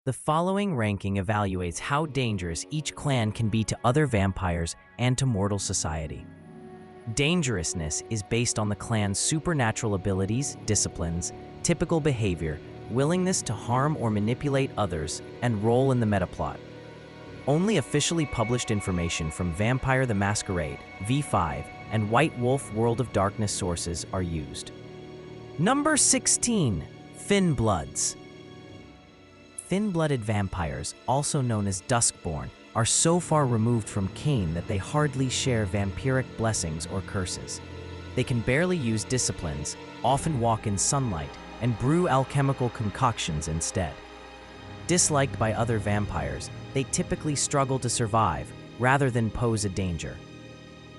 The following ranking evaluates how dangerous each clan can be to other vampires and to mortal society. Dangerousness is based on the clan's supernatural abilities, disciplines, typical behavior, willingness to harm or manipulate others, and role in the metaplot. Only officially published information from Vampire the Masquerade, V5, and White Wolf World of Darkness sources are used. Number 16. Thin-Bloods. Thin-blooded vampires, also known as Duskborn, are so far removed from kine that they hardly share vampiric blessings or curses. They can barely use disciplines, often walk in sunlight, and brew alchemical concoctions instead. Disliked by other vampires, they typically struggle to survive rather than pose a danger.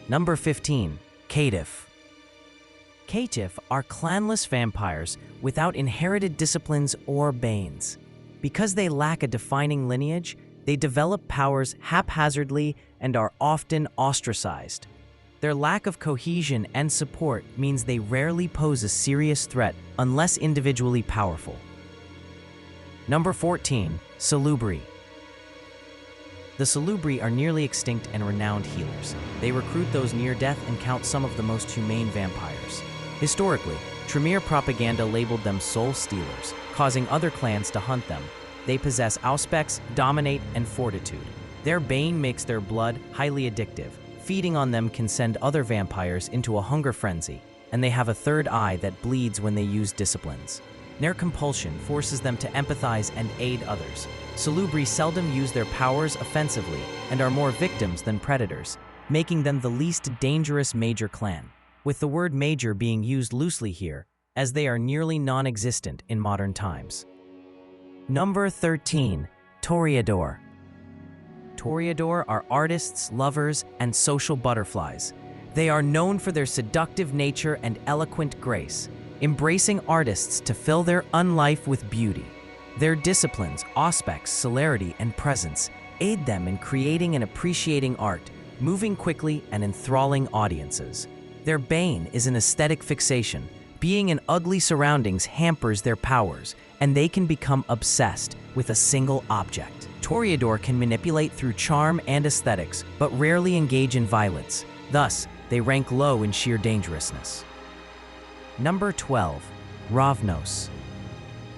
Number 15. Caitiff. Caitiff are clanless vampires without inherited disciplines or banes. Because they lack a defining lineage, they develop powers haphazardly and are often ostracized. Their lack of cohesion and support means they rarely pose a serious threat unless individually powerful. Number 14. Salubri. The Salubri are nearly extinct and renowned healers. They recruit those near death and count some of the most humane vampires. Historically, Tremere propaganda labeled them soul stealers, causing other clans to hunt them. They possess auspex, dominate, and fortitude. Their bane makes their blood highly addictive. Feeding on them can send other vampires into a hunger frenzy, and they have a third eye that bleeds when they use disciplines. Their compulsion forces them to empathize and aid others. Salubri seldom use their powers offensively and are more victims than predators, making them the least dangerous major clan, with the word major being used loosely here, as they are nearly non-existent in modern times. Number 13. Toreador. Toreador are artists, lovers, and social butterflies. They are known for their seductive nature and eloquent grace, embracing artists to fill their unlife with beauty. Their disciplines, auspex, celerity, and presence aid them in creating and appreciating art, moving quickly and enthralling audiences. Their bane is an aesthetic fixation. Being in ugly surroundings hampers their powers, and they can become obsessed with a single object. Toreador can manipulate through charm and aesthetics, but rarely engage in violence. Thus, they rank low in sheer dangerousness. Number 12. Ravnos.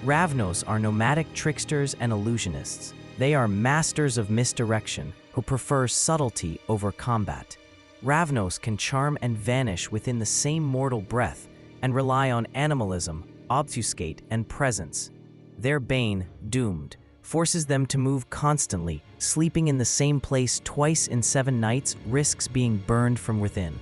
Ravnos are nomadic tricksters and illusionists. They are masters of misdirection who prefer subtlety over combat. Ravnos can charm and vanish within the same mortal breath and rely on animalism, obfuscate, and presence. Their bane, Doomed, forces them to move constantly. Sleeping in the same place twice in 7 nights risks being burned from within.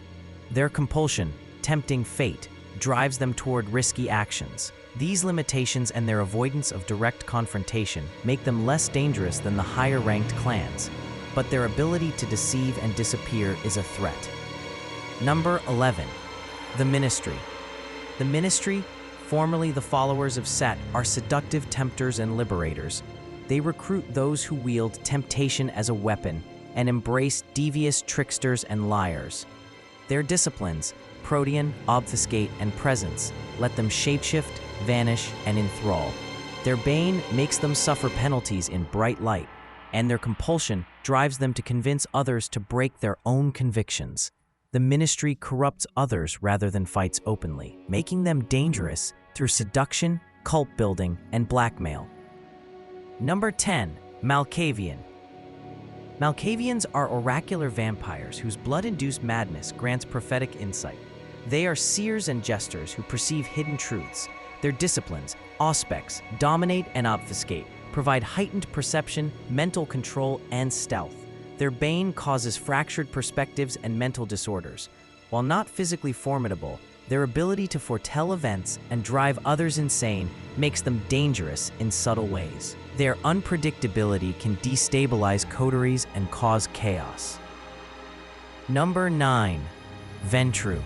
Their compulsion, Tempting Fate, drives them toward risky actions. These limitations and their avoidance of direct confrontation make them less dangerous than the higher-ranked clans, but their ability to deceive and disappear is a threat. Number 11. The Ministry. The Ministry, formerly the followers of Set, are seductive tempters and liberators. They recruit those who wield temptation as a weapon and embrace devious tricksters and liars. Their disciplines, Protean, Obfuscate, and Presence, let them shapeshift, vanish, and enthrall. Their bane makes them suffer penalties in bright light, and their compulsion drives them to convince others to break their own convictions. The Ministry corrupts others rather than fights openly, making them dangerous through seduction, cult building, and blackmail. Number 10. Malkavian. Malkavians are oracular vampires whose blood-induced madness grants prophetic insight. They are seers and jesters who perceive hidden truths. Their disciplines, auspex, dominate, and obfuscate, provide heightened perception, mental control, and stealth. Their bane causes fractured perspectives and mental disorders. While not physically formidable, their ability to foretell events and drive others insane makes them dangerous in subtle ways. Their unpredictability can destabilize coteries and cause chaos. Number 9. Ventru.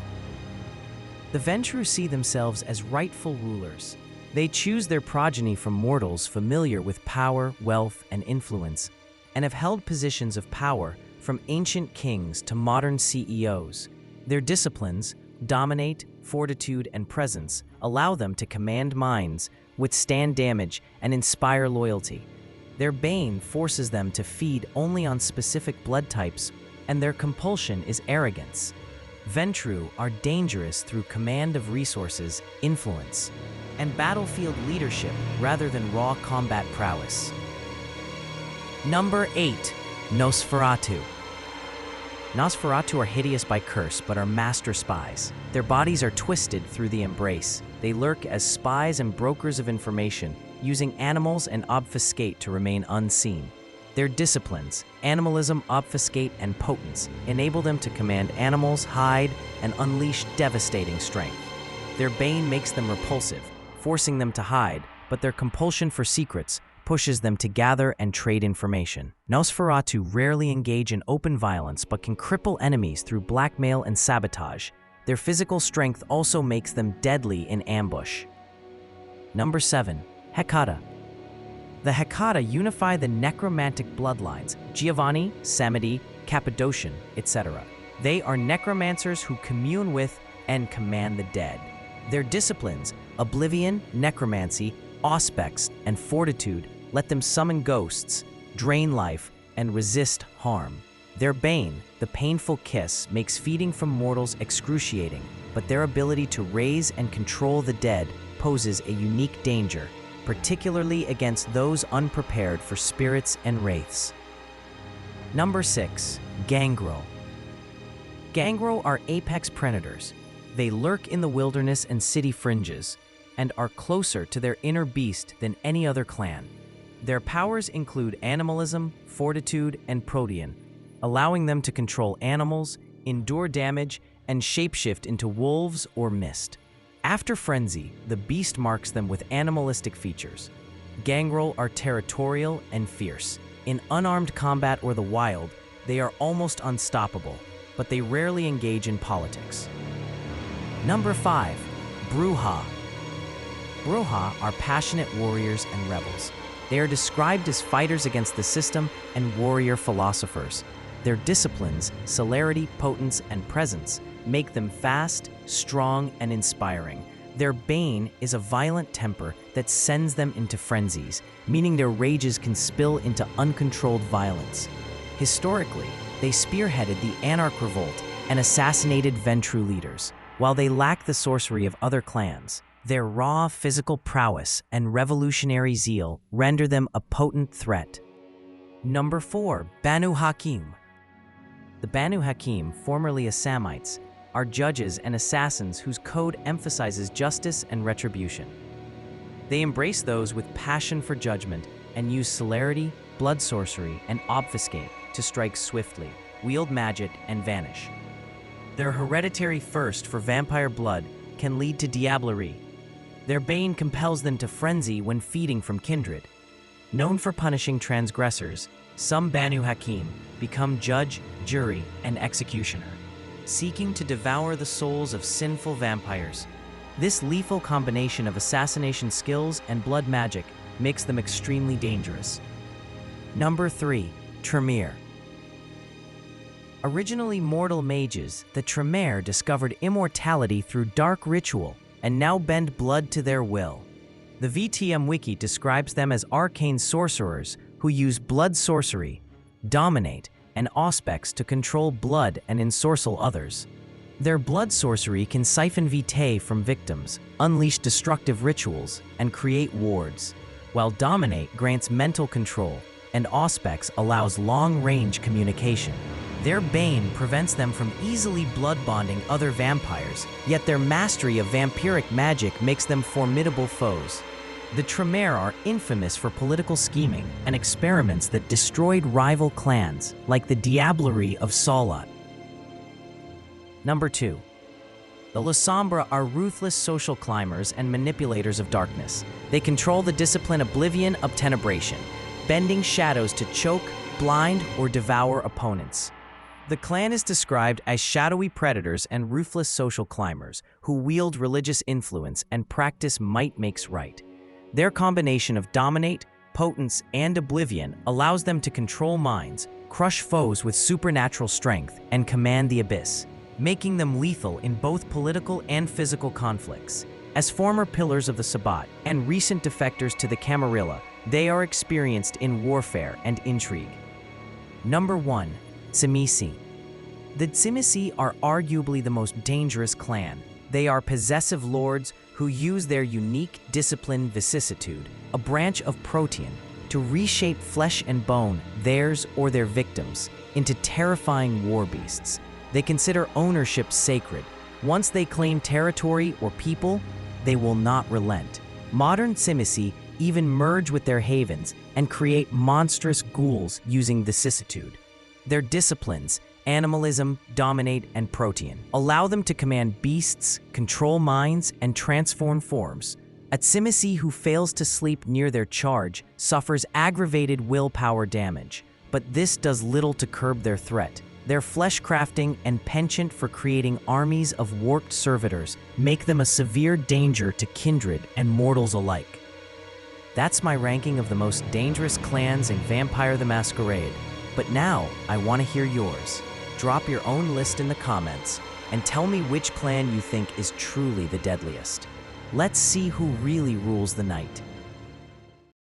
The Ventru see themselves as rightful rulers. They choose their progeny from mortals familiar with power, wealth, and influence, and have held positions of power from ancient kings to modern CEOs. Their disciplines, Dominate, Fortitude, and Presence, allow them to command minds, withstand damage, and inspire loyalty. Their bane forces them to feed only on specific blood types, and their compulsion is arrogance. Ventru are dangerous through command of resources, influence, and battlefield leadership rather than raw combat prowess. Number 8. Nosferatu. Nosferatu are hideous by curse but are master spies. Their bodies are twisted through the embrace. They lurk as spies and brokers of information, using animals and obfuscate to remain unseen. Their disciplines, animalism, obfuscate, and potence, enable them to command animals, hide, and unleash devastating strength. Their bane makes them repulsive, forcing them to hide, but their compulsion for secrets pushes them to gather and trade information. Nosferatu rarely engage in open violence but can cripple enemies through blackmail and sabotage. Their physical strength also makes them deadly in ambush. Number 7. Hecata. The Hecata unify the necromantic bloodlines, Giovanni, Samedi, Cappadocian, etc. They are necromancers who commune with and command the dead. Their disciplines, oblivion, necromancy, auspex, and fortitude, let them summon ghosts, drain life, and resist harm. Their bane, the painful kiss, makes feeding from mortals excruciating, but their ability to raise and control the dead poses a unique danger, particularly against those unprepared for spirits and wraiths. Number 6. Gangrel. Gangrel are apex predators. They lurk in the wilderness and city fringes, and are closer to their inner beast than any other clan. Their powers include animalism, fortitude, and protean, allowing them to control animals, endure damage, and shapeshift into wolves or mist. After frenzy, the beast marks them with animalistic features. Gangrel are territorial and fierce. In unarmed combat or the wild, they are almost unstoppable, but they rarely engage in politics. Number 5. Bruja. Bruja are passionate warriors and rebels. They are described as fighters against the system and warrior philosophers. Their disciplines, celerity, potence, and presence make them fast, strong, and inspiring. Their bane is a violent temper that sends them into frenzies, meaning their rages can spill into uncontrolled violence. Historically, they spearheaded the Anarch Revolt and assassinated Ventru leaders. While they lack the sorcery of other clans, their raw physical prowess and revolutionary zeal render them a potent threat. Number 4. Banu Hakim. The Banu Hakim, formerly Assamites, are judges and assassins whose code emphasizes justice and retribution. They embrace those with passion for judgment and use celerity, blood sorcery, and obfuscate to strike swiftly, wield magic, and vanish. Their hereditary thirst for vampire blood can lead to diablerie. Their bane compels them to frenzy when feeding from kindred. Known for punishing transgressors, some Banu Hakim become judge, jury, and executioner, seeking to devour the souls of sinful vampires. This lethal combination of assassination skills and blood magic makes them extremely dangerous. Number 3. Tremere. Originally mortal mages, the Tremere discovered immortality through dark ritual and now bend blood to their will. The VTM wiki describes them as arcane sorcerers who use blood sorcery, dominate, and auspex to control blood and ensorcel others. Their blood sorcery can siphon vitae from victims, unleash destructive rituals, and create wards, while dominate grants mental control, and auspex allows long-range communication. Their bane prevents them from easily blood bonding other vampires, yet their mastery of vampiric magic makes them formidable foes. The Tremere are infamous for political scheming and experiments that destroyed rival clans, like the Diablerie of Salat. Number 2. The Lasombra are ruthless social climbers and manipulators of darkness. They control the discipline Oblivion Obtenebration, bending shadows to choke, blind, or devour opponents. The clan is described as shadowy predators and ruthless social climbers who wield religious influence and practice might makes right. Their combination of dominate, potence, and oblivion allows them to control minds, crush foes with supernatural strength, and command the abyss, making them lethal in both political and physical conflicts. As former pillars of the Sabbat and recent defectors to the Camarilla, They are experienced in warfare and intrigue. Number 1. Tsimisi. The Tsimisi are arguably the most dangerous clan. They are possessive lords who use their unique discipline vicissitude, a branch of protean, to reshape flesh and bone, theirs or their victims, into terrifying war beasts. They consider ownership sacred. Once they claim territory or people, they will not relent. Modern Tsimisi even merge with their havens and create monstrous ghouls using vicissitude. Their disciplines, animalism, dominate, and protean, allow them to command beasts, control minds, and transform forms. A Tsimisi who fails to sleep near their charge suffers aggravated willpower damage, but this does little to curb their threat. Their flesh crafting and penchant for creating armies of warped servitors make them a severe danger to kindred and mortals alike. That's my ranking of the most dangerous clans in Vampire the Masquerade. But now, I want to hear yours. Drop your own list in the comments and tell me which clan you think is truly the deadliest. Let's see who really rules the night.